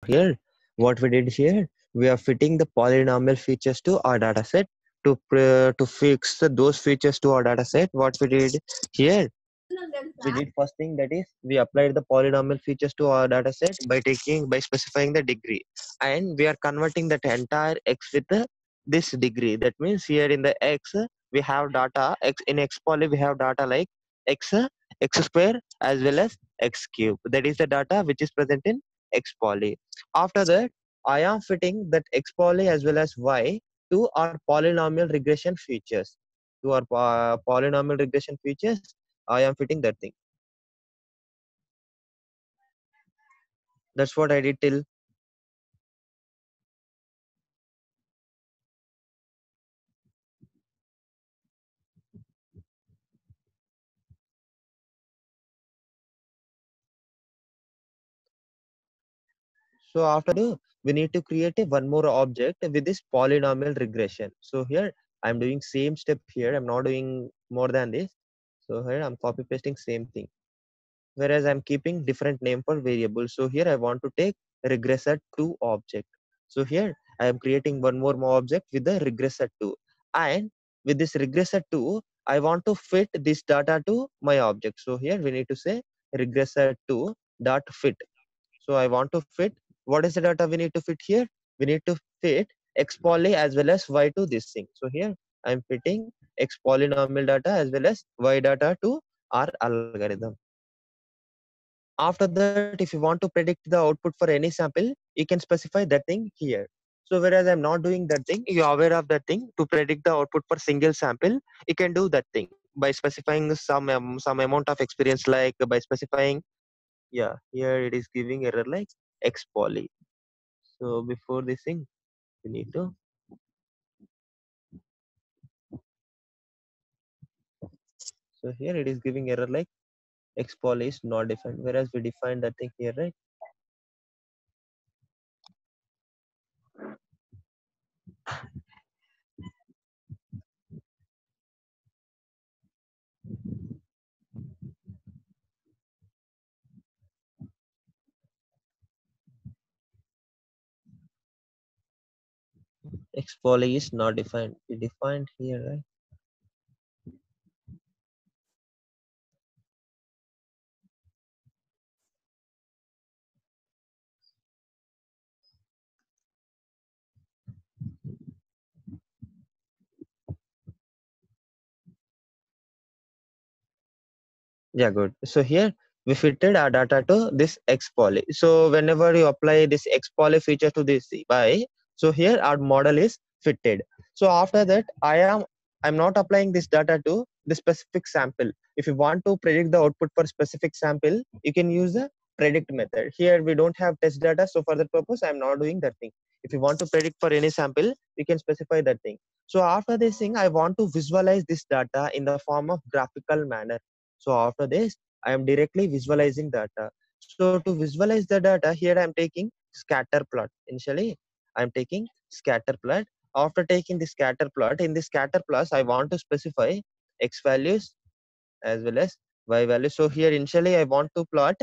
Here, what we did here, we are fitting the polynomial features to our data set. To fix those features to our data set, what we did here, we did first thing, that is we applied the polynomial features to our data set by specifying the degree, and we are converting that entire x with this degree. That means here in the x we have data x in x poly, we have data like x x square as well as x cube. That is the data which is present in x poly. After that, I am fitting that x poly as well as y to our polynomial regression features. To our polynomial regression features, I am fitting that thing. That's what I did till. So after that, we need to create a one more object with this polynomial regression. So here I'm doing same step here. I'm not doing more than this. So here I'm copy pasting same thing. Whereas I'm keeping different name for variables. So here I want to take regressor2 object. So here I am creating one more object with the regressor2, and with this regressor2 I want to fit this data to my object. So here we need to say regressor2 dot fit. So I want to fit, what is the data we need to fit here? We need to fit x poly as well as y to this thing. So here I'm fitting x polynomial data as well as y data to our algorithm. After that, if you want to predict the output for any sample, you can specify that thing here. So whereas I'm not doing that thing, you're aware of that thing. To predict the output for single sample, you can do that thing by specifying some amount of experience, like by specifying, yeah, here it is giving error like x poly. So before this thing, we need to, so here it is giving error like x poly is not defined, whereas we defined that thing here, right? X poly is not defined. We defined here, right? Yeah, good. So here we fitted our data to this X poly. So whenever you apply this X poly feature to this Y, so here our model is fitted. So after that, I'm not applying this data to the specific sample. If you want to predict the output for specific sample, you can use the predict method. Here we don't have test data, so for that purpose, I'm not doing that thing. If you want to predict for any sample, you can specify that thing. So after this thing, I want to visualize this data in the form of graphical manner. So after this, I am directly visualizing data. So to visualize the data, here I am taking scatter plot. Initially, I am taking scatter plot. After taking the scatter plot, in the scatter plot, I want to specify x values as well as y values. So here initially I want to plot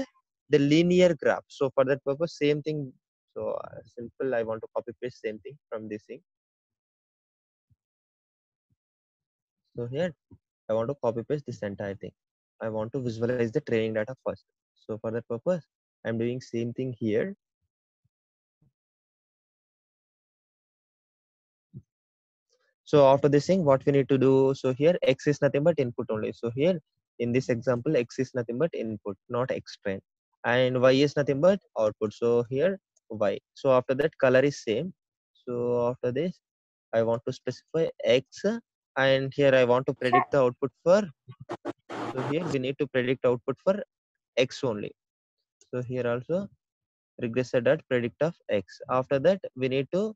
the linear graph. So for that purpose, same thing. So simple, I want to copy paste same thing from this thing. So here I want to copy paste this entire thing. I want to visualize the training data first. So for that purpose, I'm doing same thing here. So after this thing, what we need to do, so here x is nothing but input only. So here in this example, x is nothing but input, not x train, and y is nothing but output. So here y. So after that, color is same. So after this, I want to specify x, and here I want to predict the output for. So here we need to predict output for x only. So here also regressor dot predict of x. After that, we need to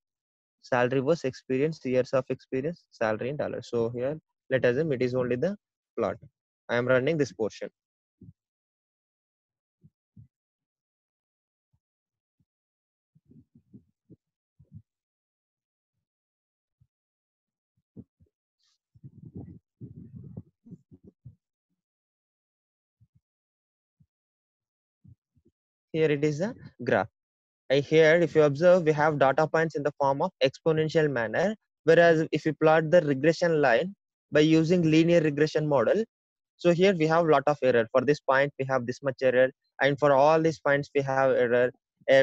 salary was experience, years of experience, salary in dollars. So here let us assume it is only the plot. I am running this portion. Here it is a graph. Here, if you observe, we have data points in the form of exponential manner. Whereas if you plot the regression line by using linear regression model, so here we have lot of error. For this point, we have this much error, and for all these points, we have error.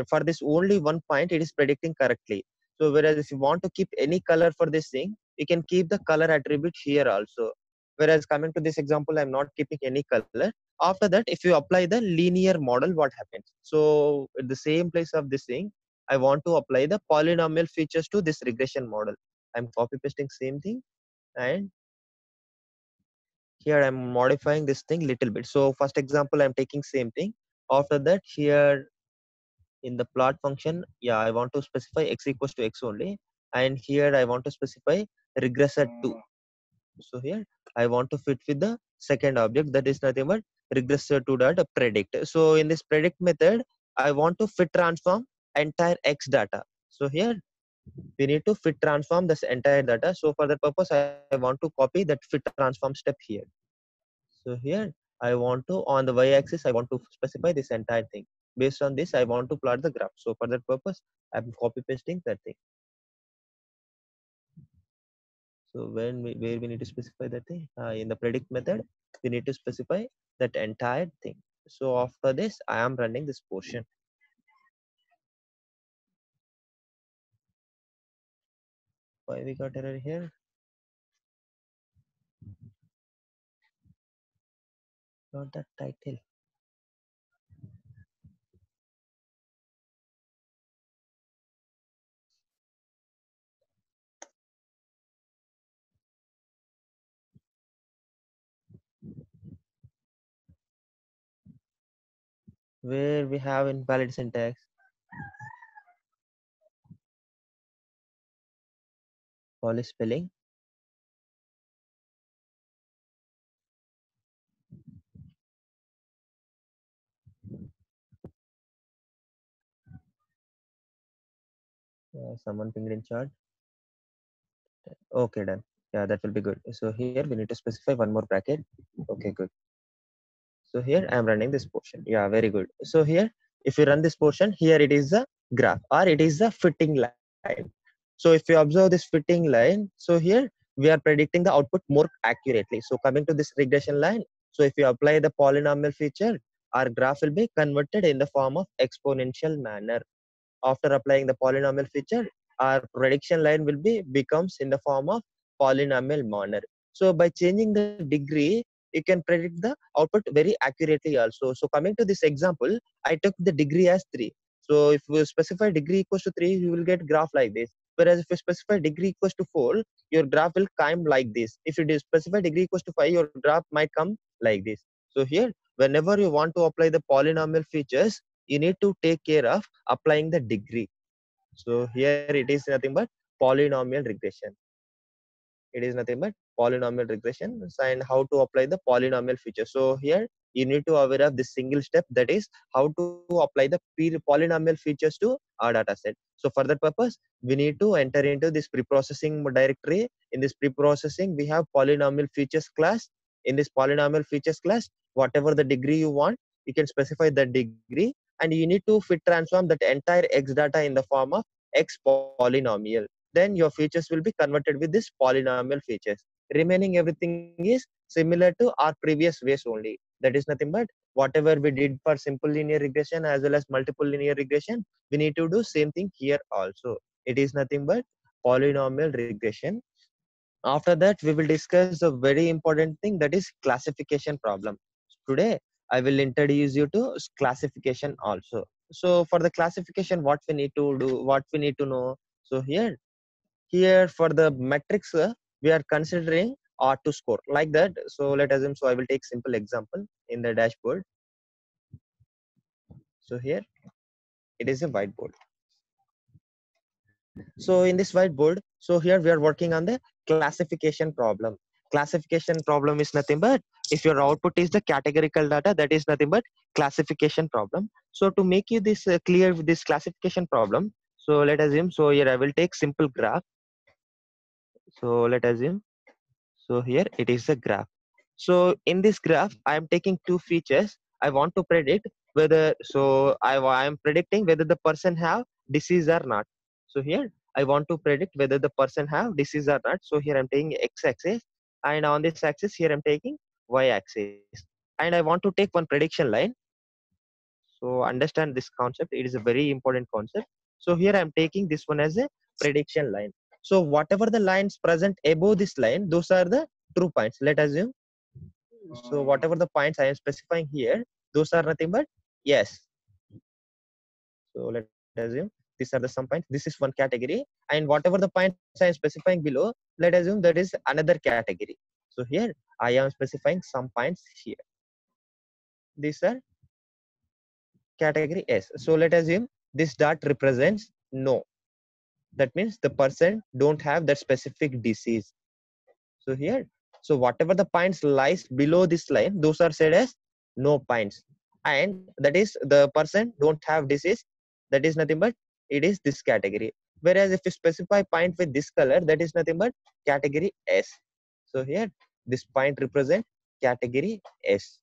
For this only one point, it is predicting correctly. So whereas if you want to keep any color for this thing, you can keep the color attribute here also. Whereas coming to this example, I'm not keeping any color. After that, if you apply the linear model, what happens? So at the same place of this thing, I want to apply the polynomial features to this regression model. I'm copy pasting same thing, and here I'm modifying this thing little bit. So first example, I'm taking same thing. After that, here in the plot function, yeah, I want to specify x equals to x only, and here I want to specify regressor 2. So here I want to fit with the second object, that is nothing but regressor 2 dot predict. So in this predict method, I want to fit transform entire x data. So here we need to fit transform this entire data. So for that purpose, I want to copy that fit transform step here. So here I want to, on the y-axis, I want to specify this entire thing. Based on this, I want to plot the graph. So for that purpose, I'm copy pasting that thing. So where we need to specify that thing, in the predict method, we need to specify that entire thing. So after this, I am running this portion. Why we got error here? Not that title. Where we have invalid syntax, poly spelling. Someone pinged in chat. Okay, done. Yeah, that will be good. So here we need to specify one more bracket. Okay, good. So here I am running this portion. Yeah, very good. So here, if you run this portion, here it is the graph or it is the fitting line. So if you observe this fitting line, so here we are predicting the output more accurately. So coming to this regression line, so if you apply the polynomial feature, our graph will be converted in the form of exponential manner. After applying the polynomial feature, our prediction line will be becomes in the form of polynomial manner. So by changing the degree, you can predict the output very accurately also. So coming to this example, I took the degree as 3. So if we specify degree equals to 3, you will get graph like this. Whereas if you specify degree equals to 4, your graph will come like this. If you specify degree equals to 5, your graph might come like this. So here, whenever you want to apply the polynomial features, you need to take care of applying the degree. So here it is nothing but polynomial regression. It is nothing but polynomial regression and how to apply the polynomial feature. So here you need to aware of this single step, that is how to apply the polynomial features to our data set. So for that purpose, we need to enter into this preprocessing directory. In this preprocessing, we have polynomial features class. In this polynomial features class, whatever the degree you want, you can specify the degree, and you need to fit transform that entire x data in the form of x polynomial. Then your features will be converted with this polynomial features. Remaining everything is similar to our previous ways only. That is nothing but whatever we did for simple linear regression as well as multiple linear regression, we need to do same thing here also. It is nothing but polynomial regression. After that, we will discuss a very important thing, that is classification problem. Today, I will introduce you to classification also. So for the classification, what we need to do, what we need to know. So here for the metrics, we are considering R2 score like that. So let us assume, so I will take simple example in the dashboard. So here it is a whiteboard. So in this whiteboard, so here we are working on the classification problem. Classification problem is nothing but if your output is the categorical data, that is nothing but classification problem. So to make you this clear with this classification problem, so let us assume, so here I will take simple graph. So let us assume, so here it is a graph. So in this graph, I am taking two features. I want to predict whether, so I am predicting whether the person have disease or not. So here I want to predict whether the person have disease or not. So here I'm taking x-axis, and on this axis here I'm taking y-axis, and I want to take one prediction line. So understand this concept, it is a very important concept. So here I'm taking this one as a prediction line. So whatever the lines present above this line, those are the true points, let us assume. So whatever the points I am specifying here, those are nothing but yes. So let us assume these are the some points. This is one category, and whatever the points I am specifying below, let us assume that is another category. So here I am specifying some points here. These are category S. So let us assume this dot represents no. That means the person don't have that specific disease. So here, so whatever the points lies below this line, those are said as no points, and that is the person don't have disease. That is nothing but it is this category. Whereas if you specify point with this color, that is nothing but category S. So here this point represent category S.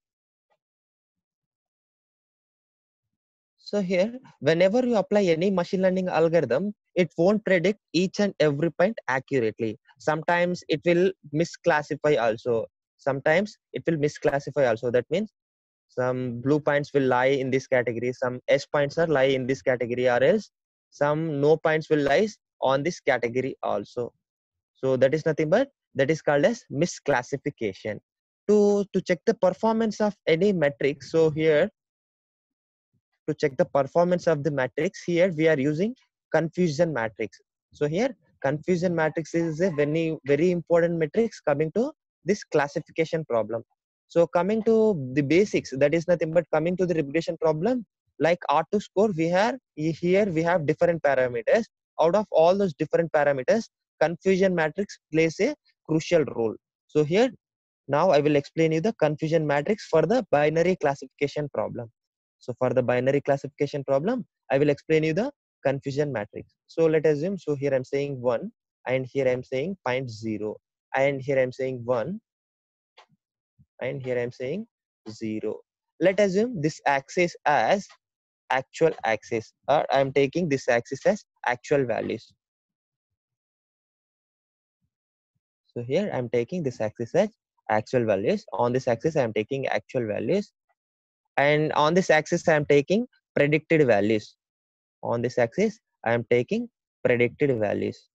So here, whenever you apply any machine learning algorithm, it won't predict each and every point accurately. Sometimes it will misclassify also. Sometimes it will misclassify also. That means some blue points will lie in this category, some S points are lie in this category, or else some no points will lie on this category also. So that is nothing but that is called as misclassification. To check the performance of any metric, so here to check the performance of the matrix, here we are using confusion matrix. So here confusion matrix is a very important matrix coming to this classification problem. So coming to the basics, that is nothing but coming to the regression problem, like R2 score, we have here we have different parameters. Out of all those different parameters, confusion matrix plays a crucial role. So here now I will explain you the confusion matrix for the binary classification problem. So for the binary classification problem, I will explain you the confusion matrix. So let us assume, so here I'm saying 1, and here I'm saying 0.0, and here I'm saying 1, and here I'm saying 0. Let us assume this axis as actual axis, or I'm taking this axis as actual values. So here I'm taking this axis as actual values. On this axis I'm taking actual values, and on this axis I am taking predicted values. On this axis I am taking predicted values.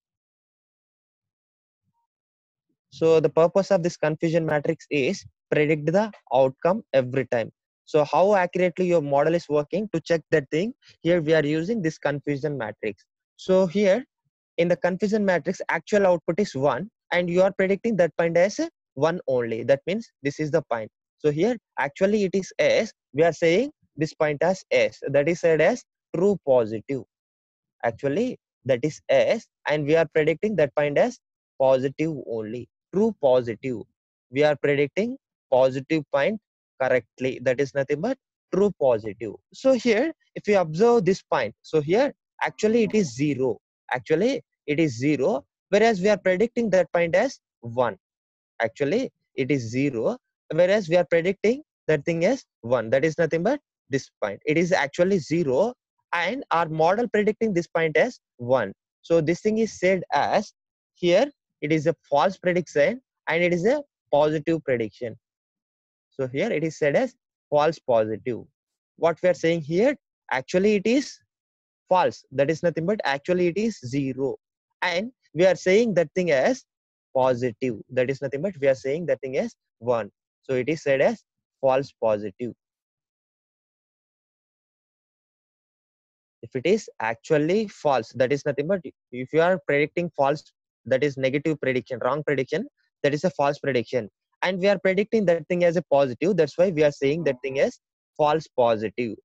So the purpose of this confusion matrix is predict the outcome every time. So how accurately your model is working, to check that thing, here we are using this confusion matrix. So here in the confusion matrix, actual output is 1, and you are predicting that point as 1 only. That means this is the point. So here actually it is S, we are saying this point as S, that is said as true positive. Actually that is S, and we are predicting that point as positive only, true positive. We are predicting positive point correctly, that is nothing but true positive. So here if you observe this point, so here actually it is 0. Actually it is 0, whereas we are predicting that point as 1. Actually it is 0, whereas we are predicting that thing as 1. That is nothing but this point, it is actually 0, and our model predicting this point as 1. So this thing is said as, here it is a false prediction and it is a positive prediction. So here it is said as false positive. What we are saying here, actually it is false, that is nothing but actually it is 0, and we are saying that thing as positive, that is nothing but we are saying that thing as 1. So it is said as false positive. If it is actually false, that is nothing but, if you are predicting false, that is negative prediction, wrong prediction, that is a false prediction, and we are predicting that thing as a positive, that's why we are saying that thing as false positive.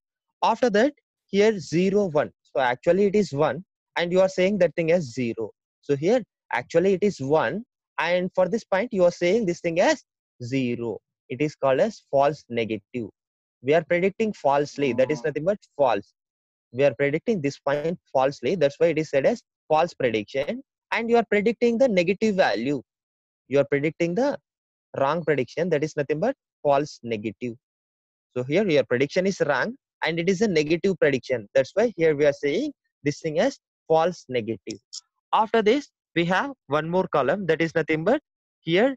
After that, here 0 1, so actually it is 1, and you are saying that thing as 0. So here actually it is 1, and for this point you are saying this thing as 0. It is called as false negative. We are predicting falsely, that is nothing but false. We are predicting this point falsely, that's why it is said as false prediction, and you are predicting the negative value, you are predicting the wrong prediction, that is nothing but false negative. So here your prediction is wrong, and it is a negative prediction. That's why here we are saying this thing as false negative. After this, we have one more column that is nothing but here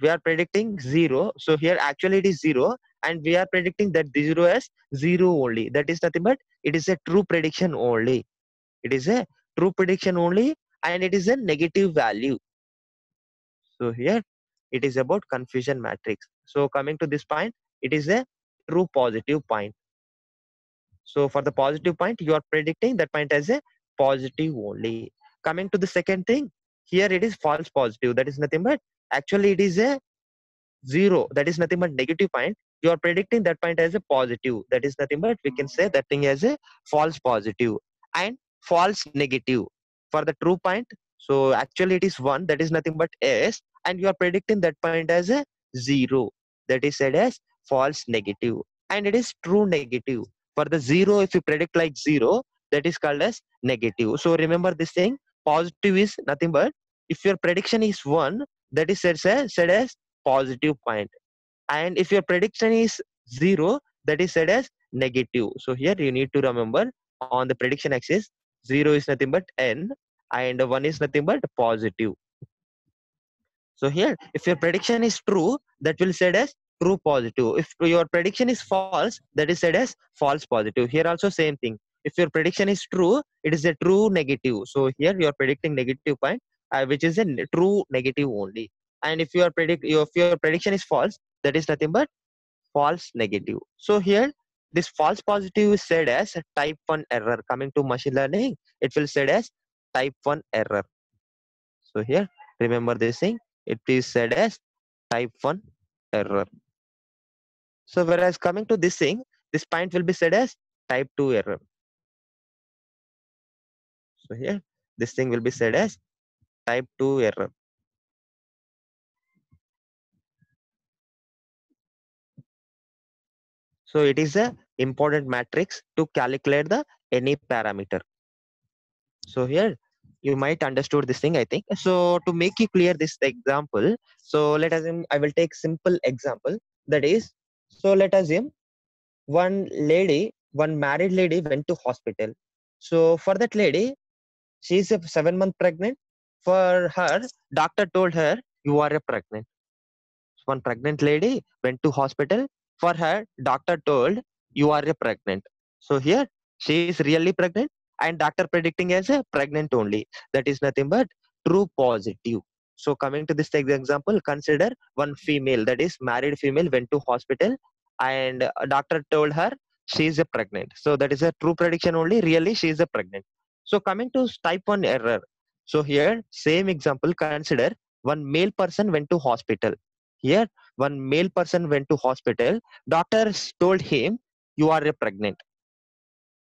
we are predicting 0. So here actually it is 0, and we are predicting that the 0 as 0 only. That is nothing but it is a true prediction only. It is a true prediction only, and it is a negative value. So here it is about confusion matrix. So coming to this point, it is a true positive point. So for the positive point, you are predicting that point as a positive only. Coming to the second thing, here it is false positive. That is nothing but actually it is a 0. That is nothing but negative point. You are predicting that point as a positive. That is nothing but we can say that thing as a false positive and false negative. For the true point, so actually it is 1. That is nothing but S, and you are predicting that point as a 0. That is said as false negative, and it is true negative. For the 0, if you predict like 0, that is called as negative. So remember this thing, positive is nothing but if your prediction is 1, that is said as positive point, and if your prediction is 0, that is said as negative. So here you need to remember on the prediction axis, 0 is nothing but n and 1 is nothing but positive. So here if your prediction is true, that will said as true positive. If your prediction is false, that is said as false positive. Here also same thing, if your prediction is true, it is a true negative. So here you are predicting negative point, which is a true negative only. And if your prediction is false, that is nothing but false negative. So here this false positive is said as a type 1 error. Coming to machine learning, it will said as type 1 error. So here remember this thing, it is said as type 1 error. So whereas coming to this thing, this point will be said as type 2 error. So here this thing will be said as type 2 error. So it is a important matrix to calculate the any parameter. So here you might understood this thing, I think. So to make you clear this example, so let us assume I will take simple example, that is, so let us assume one married lady went to hospital. So for that lady, she is a 7-month pregnant. For her, doctor told her, you are a pregnant. One pregnant lady went to hospital. For her, doctor told, you are a pregnant. So here she is really pregnant, and doctor predicting as a pregnant only. That is nothing but true positive. So coming to this example, consider one female, that is married female, went to hospital, and a doctor told her she is a pregnant. So that is a true prediction only. Really she is a pregnant. So coming to type 1 error. So here same example, consider one male person went to hospital. Here, one male person went to hospital. Doctors told him, "You are a pregnant."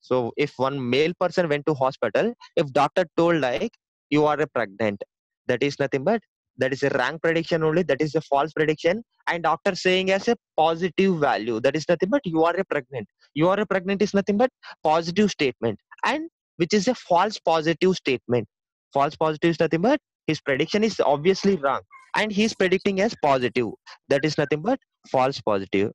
So, if one male person went to hospital, if doctor told like, "You are a pregnant," that is nothing but that is a wrong prediction only. That is a false prediction. And doctor saying as a positive value, that is nothing but you are a pregnant. You are a pregnant is nothing but positive statement, and which is a false positive statement. False positive is nothing but his prediction is obviously wrong, and he is predicting as positive. That is nothing but false positive.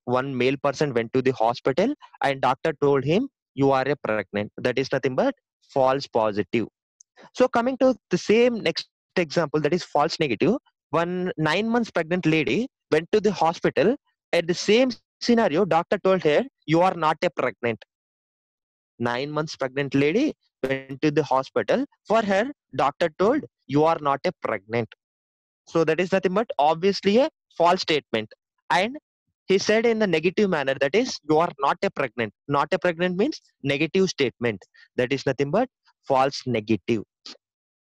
One male person went to the hospital, and doctor told him, you are a pregnant. That is nothing but false positive. So coming to the same next example, that is false negative. One 9 months pregnant lady went to the hospital. At the same scenario, doctor told her, you are not a pregnant. 9 months pregnant lady went to the hospital. For her, doctor told, you are not a pregnant. So that is nothing but obviously a false statement. And he said in the negative manner, that is, you are not a pregnant. Not a pregnant means negative statement. That is nothing but false negative.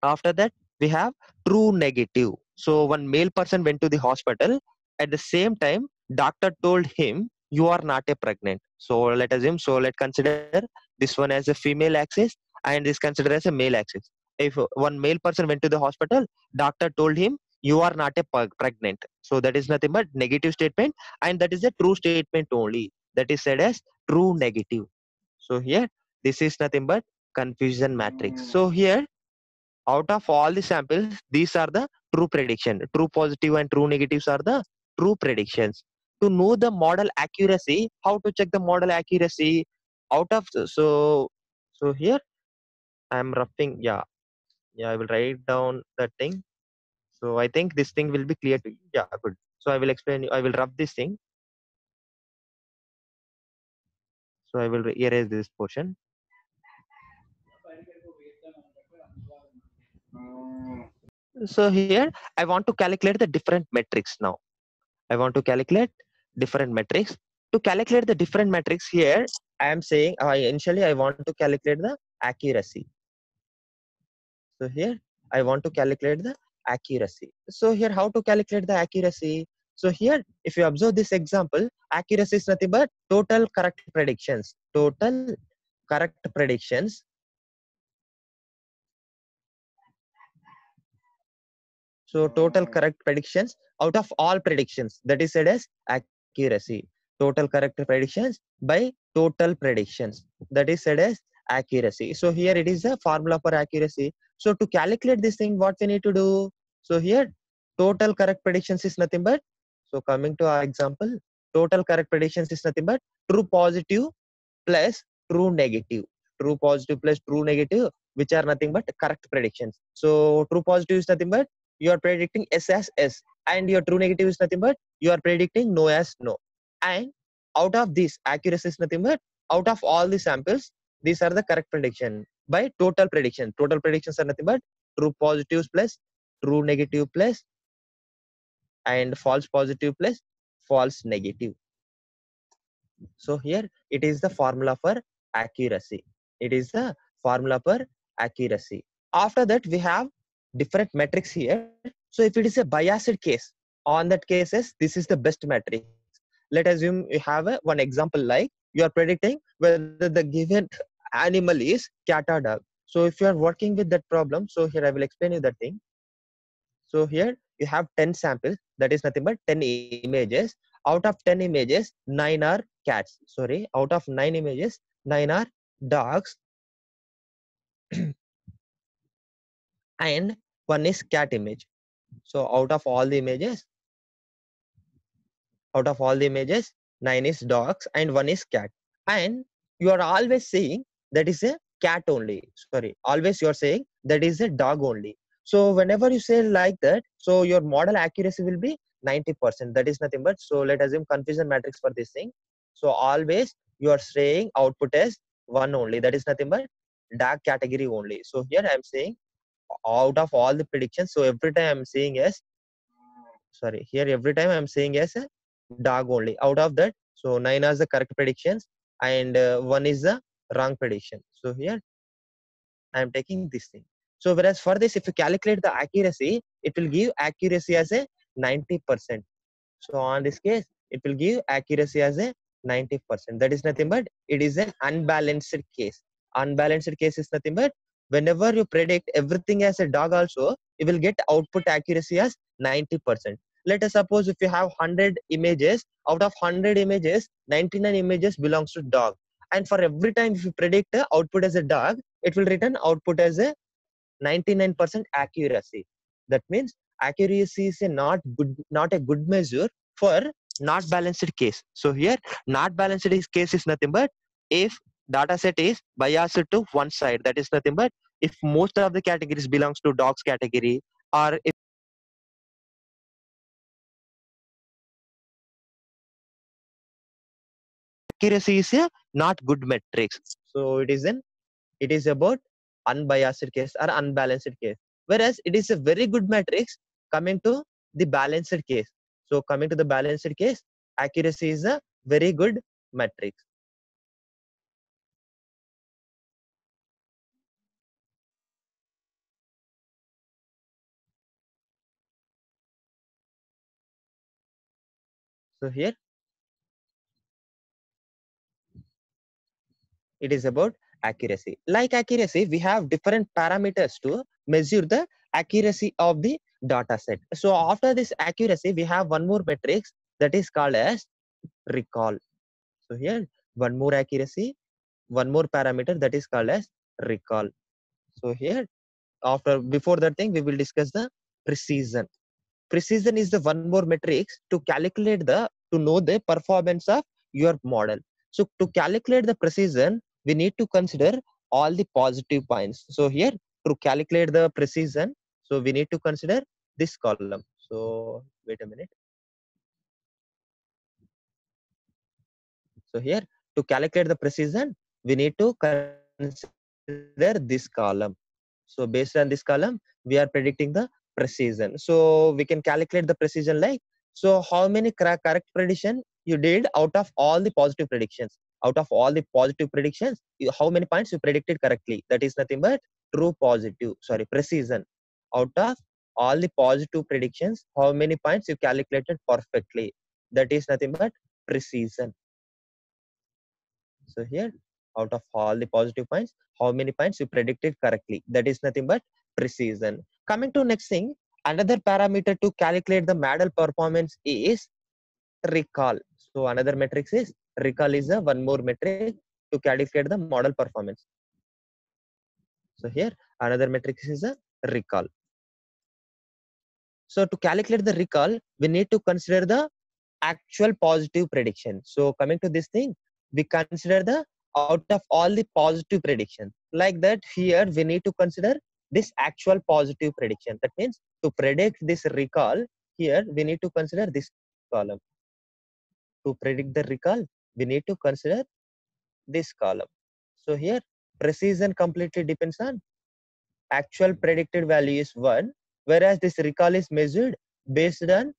After that, we have true negative. So one male person went to the hospital. At the same time, doctor told him, you are not a pregnant. So let us assume, so let's consider this one as a female axis and this consider as a male axis. If one male person went to the hospital, doctor told him, you are not a pregnant. So that is nothing but negative statement, and that is a true statement only. That is said as true negative. So here, this is nothing but confusion matrix. So here, out of all the samples, these are the true prediction. True positive and true negatives are the true predictions. to know the model accuracy, how to check the model accuracy out of, so here I'm roughing, yeah, I will write down that thing. So I think this thing will be clear to you. Yeah, good. So I will explain you, I will rough this thing. So I will erase this portion. So here I want to calculate the different metrics now. I want to calculate different metrics. To calculate the different metrics here, I am saying initially I want to calculate the accuracy. So here I want to calculate the accuracy. So here how to calculate the accuracy? So here if you observe this example, accuracy is nothing but total correct predictions. Total correct predictions. So total correct predictions out of all predictions, that is said as accuracy. Total correct predictions by total predictions, that is said as accuracy. So here it is a formula for accuracy. So to calculate this thing, what we need to do? So here total correct predictions is nothing but, so coming to our example, total correct predictions is nothing but true positive plus true negative. True positive plus true negative, which are nothing but correct predictions. So true positive is nothing but you are predicting S as S, and your true negative is nothing but you are predicting no as no. And out of this, accuracy is nothing but out of all the samples, these are the correct prediction by total prediction. Total predictions are nothing but true positives plus true negative plus and false positive plus false negative. So here it is the formula for accuracy. It is the formula for accuracy. After that, we have different metrics here. So if it is a biased case, on that cases, this is the best metric. Let assume you have one example like you are predicting whether the given animal is cat or dog. So if you are working with that problem, so here I will explain you that thing. So here you have 10 samples, that is nothing but 10 images. Out of 10 images, 9 are cats. Sorry, out of 9 images, 9 are dogs and one is cat image. So out of all the images, 9 is dogs and one is cat. And you are always saying that is a cat only. Sorry, always you are saying that is a dog only. So whenever you say like that, so your model accuracy will be 90%. That is nothing but, so let us assume confusion matrix for this thing. So always you are saying output as one only. That is nothing but dog category only. So here I am saying out of all the predictions, so every time I'm saying as, sorry, here every time I'm saying as a dog only. Out of that, so 9 are the correct predictions and one is the wrong prediction. So here I'm taking this thing. So whereas for this, if you calculate the accuracy, it will give accuracy as a 90%. So on this case, it will give accuracy as a 90%. That is nothing but it is an unbalanced case. Unbalanced case is nothing but whenever you predict everything as a dog also, you will get output accuracy as 90%. Let us suppose if you have 100 images, out of 100 images, 99 images belongs to dog. And for every time if you predict output as a dog, it will return output as a 99% accuracy. That means accuracy is not a good measure for not balanced case. So here not balanced case is nothing but if data set is biased to one side. That is nothing but if most of the categories belongs to dogs category, or if accuracy is a not good metrics. So it is about unbiased case or unbalanced case. Whereas it is a very good matrix coming to the balanced case. So coming to the balanced case, accuracy is a very good matrix. So here it is about accuracy. Like accuracy, we have different parameters to measure the accuracy of the data set. So after this accuracy, we have one more matrix that is called as recall. So here one more accuracy, one more parameter that is called as recall. So here after before that thing we will discuss the precision. Precision is the one more matrix to calculate the to know the performance of your model. So to calculate the precision, we need to consider all the positive points. So here to calculate the precision, so we need to consider this column. So wait a minute. So here to calculate the precision, we need to consider this column. So based on this column, we are predicting the precision. So we can calculate the precision like, so how many correct prediction you did out of all the positive predictions. Out of all the positive predictions, how many points you predicted correctly? That is nothing but true positive, sorry, precision. Out of all the positive predictions, how many points you calculated perfectly? That is nothing but precision. So here, out of all the positive points, how many points you predicted correctly? That is nothing but precision. Coming to next thing, another parameter to calculate the model performance is recall. So another metric is recall is a one more metric to calculate the model performance. So here, another metric is a recall. So to calculate the recall, we need to consider the actual positive prediction. So coming to this thing, we consider the out of all the positive prediction. Like that, here we need to consider this actual positive prediction. That means to predict this recall, here we need to consider this column. To predict the recall, we need to consider this column. So here, precision completely depends on actual predicted value is 1, whereas this recall is measured based on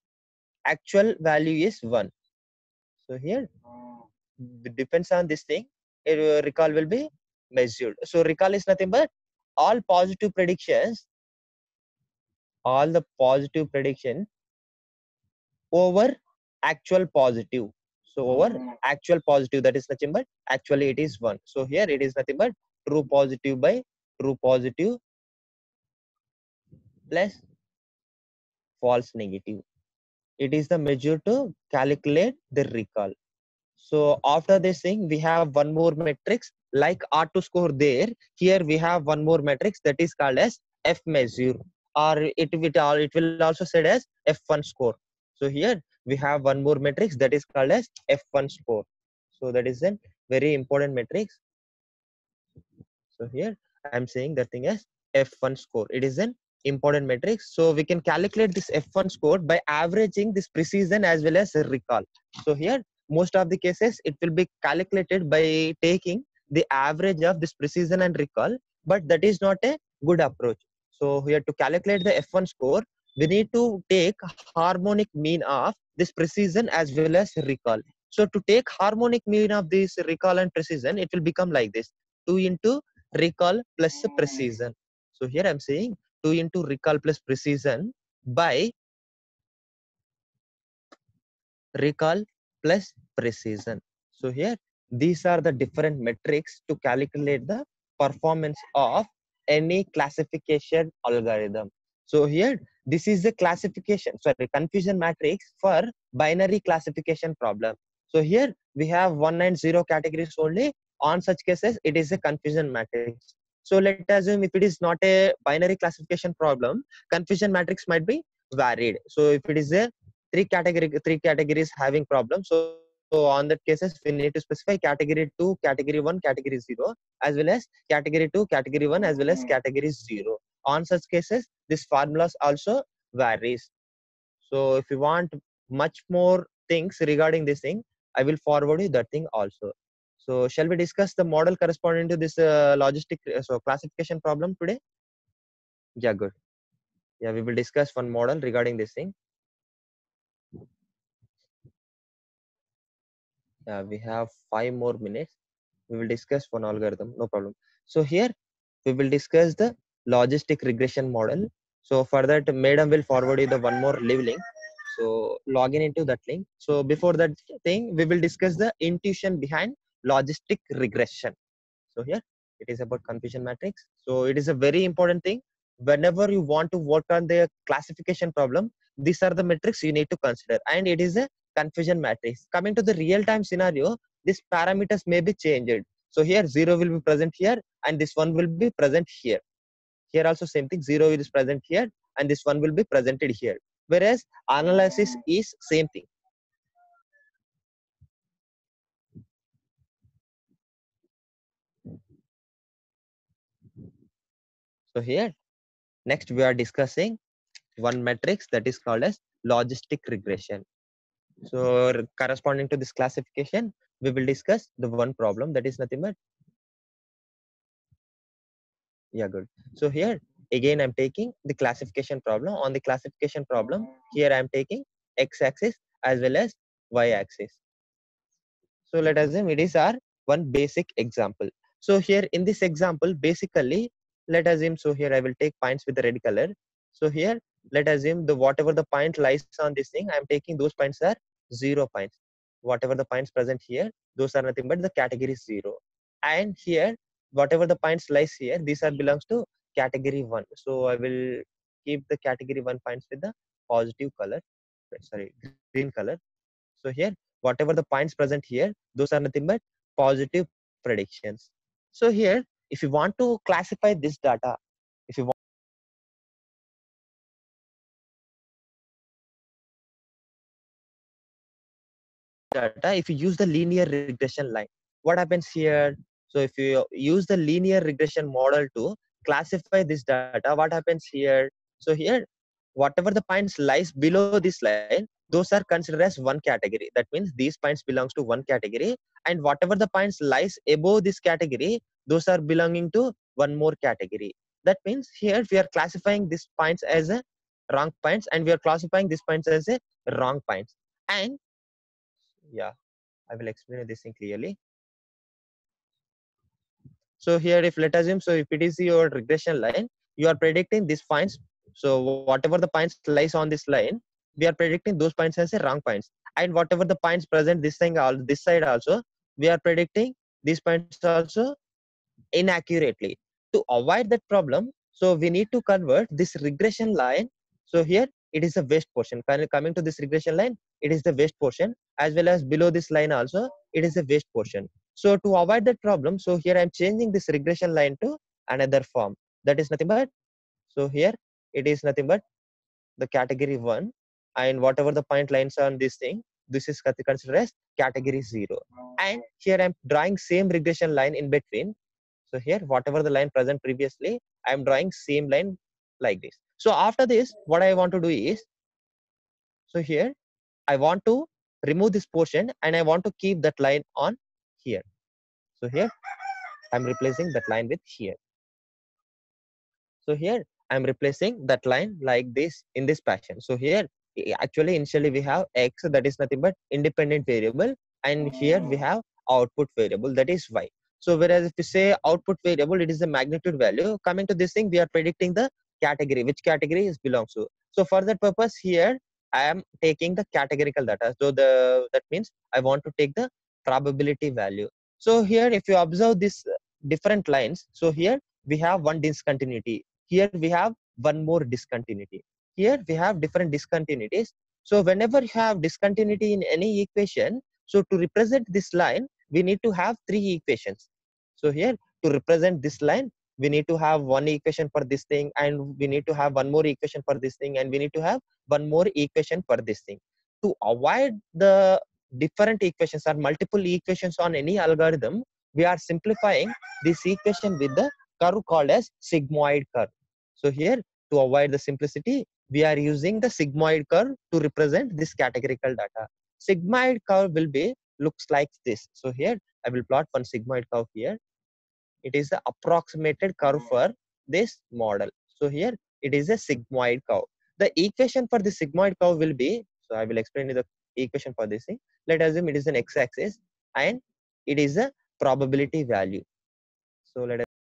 actual value is 1. So here, depends on this thing, recall will be measured. So recall is nothing but all positive predictions, all the positive prediction over actual positive. So over actual positive, that is nothing but actually it is 1. So here it is nothing but true positive by true positive plus false negative. It is the measure to calculate the recall. So after this thing, we have one more matrix like R2 score there. Here we have one more matrix that is called as F measure, or it will also said as F1 score. So here we have one more matrix that is called as F1 score. So that is a very important matrix. So here I am saying that thing as F1 score. It is an important matrix. So we can calculate this F1 score by averaging this precision as well as recall. So here most of the cases it will be calculated by taking the average of this precision and recall, but that is not a good approach. So here to calculate the F1 score, we need to take harmonic mean of this precision as well as recall. So to take harmonic mean of this recall and precision, it will become like this: 2 into recall plus precision. So here I'm saying 2 into recall plus precision by recall plus precision. So here these are the different metrics to calculate the performance of any classification algorithm. So here this is the classification, sorry, confusion matrix for binary classification problem. So here we have 1 and 0 categories only. On such cases it is a confusion matrix. So let us assume if it is not a binary classification problem, confusion matrix might be varied. So if it is a three categories having problems, so on that cases we need to specify category 2, category 1, category 0, as well as category 2, category 1, as well as category 0. On such cases this formulas also varies. So if you want much more things regarding this thing, I will forward you that thing also. So shall we discuss the model corresponding to this logistic so classification problem today? Yeah, good. Yeah, we will discuss one model regarding this thing. Yeah, we have 5 more minutes. We will discuss one algorithm, no problem. So here we will discuss the logistic regression model. So for that, madam will forward you the one more live link. So log in into that link. So before that thing, we will discuss the intuition behind logistic regression. So here it is about confusion matrix. So it is a very important thing. Whenever you want to work on the classification problem, these are the metrics you need to consider, and it is a confusion matrix. Coming to the real-time scenario, these parameters may be changed. So here 0 will be present here, and this one will be present here. Here also same thing, 0 is present here, and this one will be presented here. Whereas analysis is same thing. So here, next we are discussing one matrix that is called as logistic regression. So corresponding to this classification, we will discuss the one problem that is nothing but, yeah, good. So here again, I'm taking the classification problem. On the classification problem, here I'm taking x-axis as well as y-axis. So let us assume it is our one basic example. So here in this example, basically, let us assume, so here I will take points with the red color. So here, let us assume the whatever the point lies on this thing, I'm taking those points are 0 points. Whatever the points present here, those are nothing but the category 0. And here, whatever the points lies here, these are belongs to category 1. So I will keep the category 1 points with the positive color, sorry, green color. So here, whatever the points present here, those are nothing but positive predictions. So here, if you want to classify this data, if you want data, if you use the linear regression line, what happens here? So if you use the linear regression model to classify this data, what happens here? So here, whatever the points lies below this line, those are considered as one category. That means these points belongs to one category, and whatever the points lies above this category, those are belonging to one more category. That means here we are classifying these points as a wrong points, and we are classifying these points as a wrong points. And yeah, I will explain this thing clearly. So here, if let us assume, so if it is your regression line, you are predicting these points. So whatever the points lies on this line, we are predicting those points as a wrong points. And whatever the points present this thing, all this side also, we are predicting these points also inaccurately. To avoid that problem, so we need to convert this regression line. So here it is the waste portion. Coming to this regression line, it is the waste portion, as well as below this line also, it is the waste portion. So to avoid that problem, so here I'm changing this regression line to another form. That is nothing but, so here it is nothing but the category 1, and whatever the point lines on this thing, this is considered as category 0. And here I'm drawing same regression line in between. So here, whatever the line present previously, I am drawing same line like this. So after this, what I want to do is, so here, I want to remove this portion and I want to keep that line on here. So here, I'm replacing that line with here. So here, I'm replacing that line like this in this fashion. So here, actually, initially we have x, that is nothing but independent variable, and here we have output variable, that is y. So whereas if you say output variable, it is the magnitude value. Coming to this thing, we are predicting the category, which category is belongs to. So for that purpose, here I am taking the categorical data. So that means I want to take the probability value. So here, if you observe this different lines, so here we have one discontinuity. Here we have one more discontinuity. Here we have different discontinuities. So whenever you have discontinuity in any equation, so to represent this line, we need to have three equations. So here, to represent this line, we need to have one equation for this thing, and we need to have one more equation for this thing, and we need to have one more equation for this thing. To avoid the different equations or multiple equations on any algorithm, we are simplifying this equation with the curve called as sigmoid curve. So here, to avoid the simplicity, we are using the sigmoid curve to represent this categorical data. Sigmoid curve will be looks like this. So here, I will plot one sigmoid curve here. It is the approximated curve for this model. So here, it is a sigmoid curve. The equation for the sigmoid curve will be, so I will explain you the equation for this thing. Let us assume it is an x-axis and it is a probability value. So let us